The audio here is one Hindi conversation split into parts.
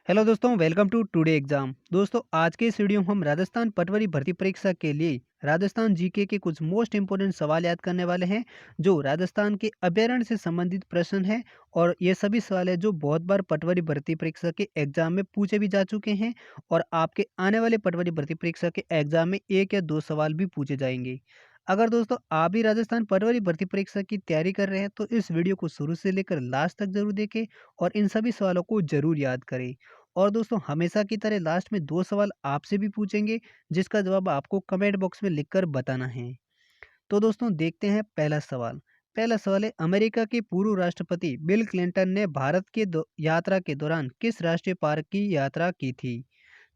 हेलो दोस्तों, वेलकम टू टुडे एग्जाम। दोस्तों, आज के इस वीडियो में हम राजस्थान पटवारी भर्ती परीक्षा के लिए राजस्थान जीके के कुछ मोस्ट इंपोर्टेंट सवाल याद करने वाले हैं जो राजस्थान के अभ्यारण्य से संबंधित प्रश्न हैं। और ये सभी सवाल है जो बहुत बार पटवारी भर्ती परीक्षा के एग्जाम में पूछे भी जा चुके हैं और आपके आने वाले पटवारी भर्ती परीक्षा के एग्जाम में एक या दो सवाल भी पूछे जाएंगे। अगर दोस्तों आप भी राजस्थान पटवारी भर्ती परीक्षा की तैयारी कर रहे हैं तो इस वीडियो को शुरू से लेकर लास्ट तक जरूर देखें और इन सभी सवालों को जरूर याद करें। और दोस्तों, हमेशा की तरह लास्ट में दो सवाल आपसे भी पूछेंगे जिसका जवाब आपको कमेंट बॉक्स में लिखकर बताना है। तो दोस्तों, देखते हैं पहला सवाल। पहला सवाल है, अमेरिका के पूर्व राष्ट्रपति बिल क्लिंटन ने भारत के यात्रा के दौरान किस राष्ट्रीय पार्क की यात्रा की थी?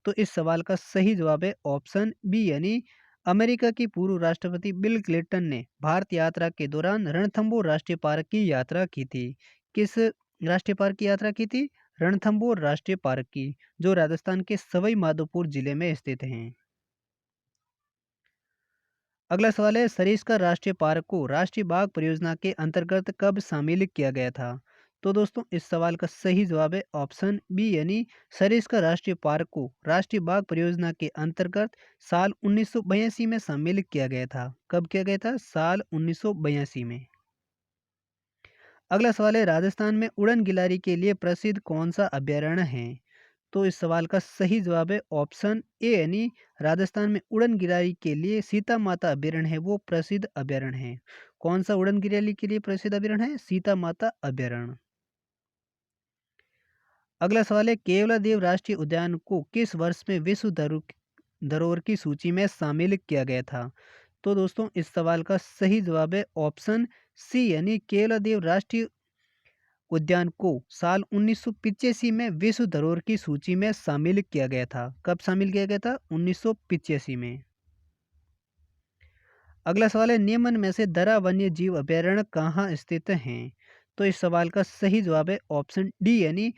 तो इस सवाल का सही जवाब है ऑप्शन बी, यानी अमेरिका के पूर्व राष्ट्रपति बिल क्लिंटन ने भारत यात्रा के दौरान रणथंबोर राष्ट्रीय पार्क की यात्रा की थी। किस राष्ट्रीय पार्क की यात्रा की थी? रणथंबोर राष्ट्रीय पार्क की, जो राजस्थान के सवाई माधोपुर जिले में स्थित हैं। अगला सवाल है, सरिस्का राष्ट्रीय पार्क को राष्ट्रीय बाग परियोजना के अंतर्गत कब शामिल किया गया था? तो दोस्तों, इस सवाल का सही जवाब है ऑप्शन बी, यानी सरिस्का राष्ट्रीय पार्क को राष्ट्रीय बाग परियोजना के अंतर्गत साल 1982 में शामिल किया गया था। कब किया गया था? साल 1982 में। अगला सवाल है, राजस्थान में उड़न गिलारी के लिए प्रसिद्ध कौन सा अभ्यारण्य है? तो इस सवाल का सही जवाब है ऑप्शन ए, यानी राजस्थान में उड़न गिरारी के लिए सीता माता अभ्यारण्य है वो प्रसिद्ध अभ्यारण्य है। कौन सा उड़न गिरारी के लिए प्रसिद्ध अभ्यारण्य है? सीता माता अभ्यारण्य। अगला सवाल है, केवलादेव राष्ट्रीय उद्यान को किस वर्ष में विश्व धरोहर की सूची में शामिल किया गया था? तो दोस्तों, इस सवाल का सही जवाब है ऑप्शन सी, यानी केवलादेव राष्ट्रीय उद्यान को साल 1985 में विश्व धरोहर की सूची में शामिल किया गया था। कब शामिल किया गया था? 1985 में। अगला सवाल है, निम्न में से दर्रा वन्य जीव अभयारण्य कहाँ स्थित हैं? तो इस सवाल का सही जवाब है ऑप्शन डी, यानी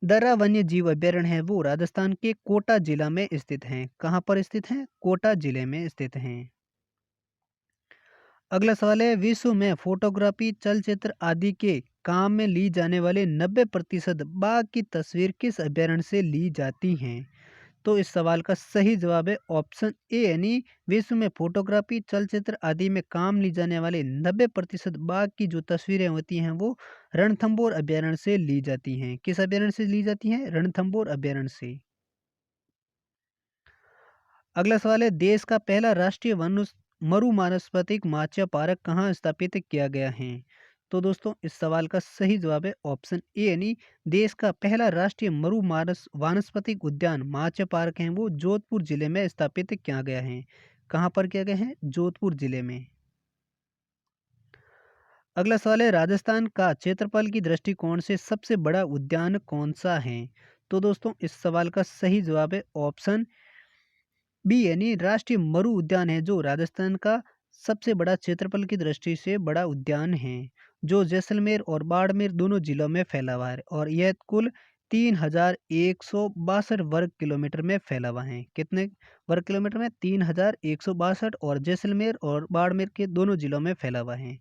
दर्रा वन्य जीव अभयारण्य है वो राजस्थान के कोटा जिला में स्थित हैं। कहाँ पर स्थित हैं? कोटा जिले में स्थित हैं। अगला सवाल है, विश्व में फोटोग्राफी, चलचित्र आदि के काम में ली जाने वाले 90% बाघ की तस्वीर किस अभ्यारण्य से ली जाती हैं? तो इस सवाल का सही जवाब है ऑप्शन ए, यानी विश्व में फोटोग्राफी, चलचित्र आदि में काम ली जाने वाले 90% बाघ की जो तस्वीरें होती हैं वो रणथंबोर अभ्यारण्य से ली जाती हैं। किस अभ्यारण्य से ली जाती हैं? रणथंबोर अभ्यारण्य से। अगला सवाल है, देश का पहला राष्ट्रीय वन मरु मानस्पतिक माच्या पार्क कहाँ स्थापित किया गया है? तो दोस्तों, इस सवाल का सही जवाब है ऑप्शन ए, यानी देश का पहला राष्ट्रीय मरु मानस वानस्पतिक उद्यान माच्या पार्क है वो जोधपुर जिले में स्थापित किया गया है। कहाँ पर किया गया है? जोधपुर जिले में। अगला सवाल है, राजस्थान का क्षेत्रफल की दृष्टिकोण से सबसे बड़ा उद्यान कौन सा है? तो दोस्तों, इस सवाल का सही जवाब है ऑप्शन बी, यानी राष्ट्रीय मरु उद्यान है जो राजस्थान का सबसे बड़ा क्षेत्रफल की दृष्टि से बड़ा उद्यान है, जो जैसलमेर और बाड़मेर दोनों जिलों में फैला हुआ है और यह कुल 3162 वर्ग किलोमीटर में फैला हुआ है। कितने वर्ग किलोमीटर में? 3162, और जैसलमेर और बाड़मेर के दोनों जिलों में फैला हुआ है।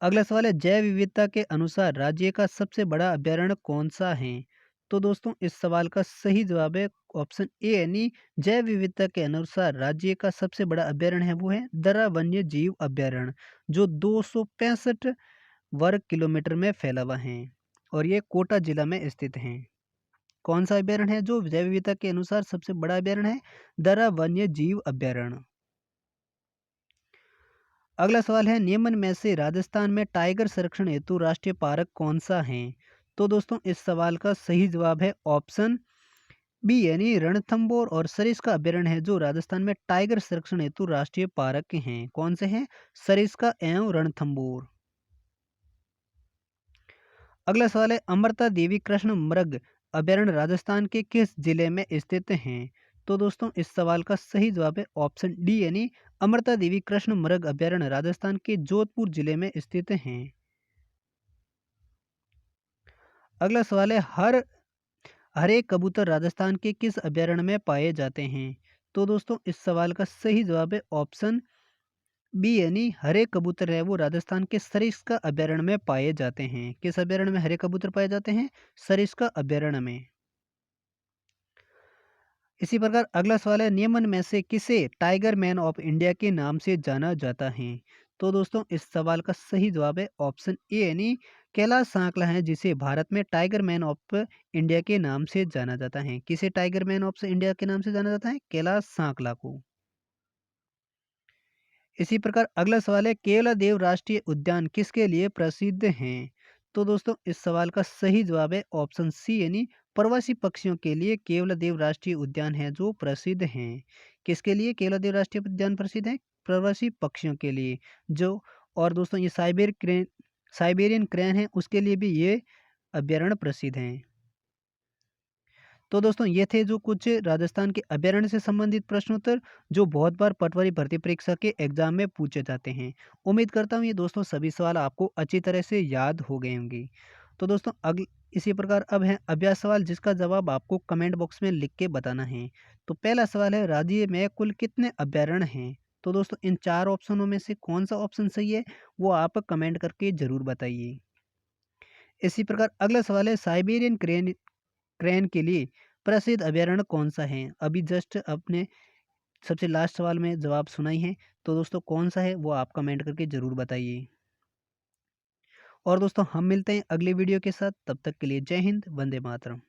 अगला सवाल है, जैव विविधता के अनुसार राज्य का सबसे बड़ा अभ्यारण्य कौन सा है? तो दोस्तों, इस सवाल का सही जवाब है ऑप्शन ए, यानी जैव विविधता के अनुसार राज्य का सबसे बड़ा अभ्यारण्य है वो है दर्रा वन्य जीव अभ्यारण्य, जो 265 वर्ग किलोमीटर में फैला हुआ है और ये कोटा जिला में स्थित है। कौन सा अभ्यारण्य है जो जैव विविधता के अनुसार सबसे बड़ा अभ्यारण्य है? दर्रा वन्य जीव अभ्यारण्य। अगला सवाल है, निम्न में से राजस्थान में टाइगर संरक्षण हेतु राष्ट्रीय पार्क कौन सा है? तो दोस्तों, इस सवाल का सही जवाब है ऑप्शन बी, यानी रणथंबोर और सरिस्का अभ्यारण्य है जो राजस्थान में टाइगर संरक्षण हेतु राष्ट्रीय पार्क हैं। कौन से हैं? सरिस्का एवं रणथंबोर। अगला सवाल है, अमृता देवी कृष्ण मृग अभ्यारण्य राजस्थान के किस जिले में स्थित हैं? तो दोस्तों, इस सवाल का सही जवाब है ऑप्शन डी, यानी अमृता देवी कृष्ण मृग अभ्यारण्य राजस्थान के जोधपुर जिले में स्थित हैं। अगला सवाल है, हरे कबूतर राजस्थान के किस अभ्यारण्य में पाए जाते हैं? तो दोस्तों, इस सवाल का सही जवाब है ऑप्शन बी यानी हरे कबूतर है वो राजस्थान के सरिस्का अभयारण्य में पाए जाते हैं। किस अभयारण्य में हरे कबूतर पाए जाते हैं? सरिस्का अभयारण्य में। इसी प्रकार अगला सवाल है, नियमन में से किसे टाइगर मैन ऑफ इंडिया के नाम से जाना जाता है? तो दोस्तों इस सवाल का सही जवाब है ऑप्शन ए यानी कैलाश सांकला है जिसे भारत में टाइगर मैन ऑफ इंडिया के नाम से जाना जाता है। किसे टाइगर मैन ऑफ इंडिया के नाम से जाना जाता है? कैलाश सांकला को। इसी प्रकार अगला सवाल है, केवलादेव राष्ट्रीय उद्यान किसके लिए प्रसिद्ध हैं? तो दोस्तों इस सवाल का सही जवाब है ऑप्शन सी यानी प्रवासी पक्षियों के लिए केवलादेव राष्ट्रीय उद्यान है जो प्रसिद्ध हैं। किसके लिए केवलादेव राष्ट्रीय उद्यान प्रसिद्ध है? प्रवासी पक्षियों के लिए। जो और दोस्तों ये साइबेरियन क्रेन है उसके लिए भी ये अभ्यारण्य प्रसिद्ध हैं। तो दोस्तों ये थे जो कुछ राजस्थान के अभ्यारण्य से संबंधित प्रश्नोत्तर जो बहुत बार पटवारी भर्ती परीक्षा के एग्जाम में पूछे जाते हैं। उम्मीद करता हूँ ये दोस्तों सभी सवाल आपको अच्छी तरह से याद हो गए होंगे। तो दोस्तों अगले इसी प्रकार अब है अभ्यास सवाल जिसका जवाब आपको कमेंट बॉक्स में लिख के बताना है। तो पहला सवाल है, राज्य में कुल कितने अभ्यारण्य हैं? तो दोस्तों इन चार ऑप्शनों में से कौन सा ऑप्शन सही है वो आप कमेंट करके जरूर बताइए। इसी प्रकार अगला सवाल है, साइबेरियन क्रेन क्रेन के लिए प्रसिद्ध अभयारण्य कौन सा है? अभी जस्ट अपने सबसे लास्ट सवाल में जवाब सुना ही है। तो दोस्तों कौन सा है वो आप कमेंट करके ज़रूर बताइए। और दोस्तों हम मिलते हैं अगले वीडियो के साथ, तब तक के लिए जय हिंद, वंदे मातरम।